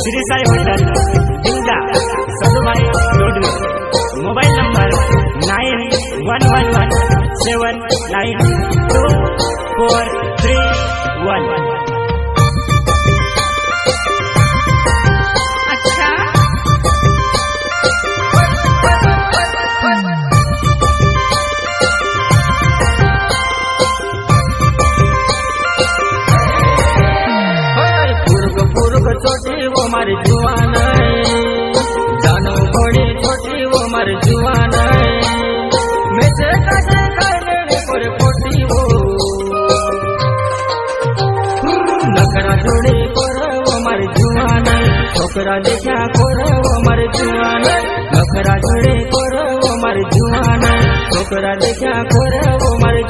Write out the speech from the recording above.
Shri Sai hotel दिंगा सदुभाई road mobile number 9111792431। छोटी वो मारी जुआन जानो बड़ी छोटी वो मारी जुआन मैं से काटे करने पर पोटी वो नखरा जोड़े पर वो मारी जुआन छोकरा देखा कर वो मारी जुआन नखरा जोड़े पर वो मारी जुआन छोकरा देखा कर वो मारी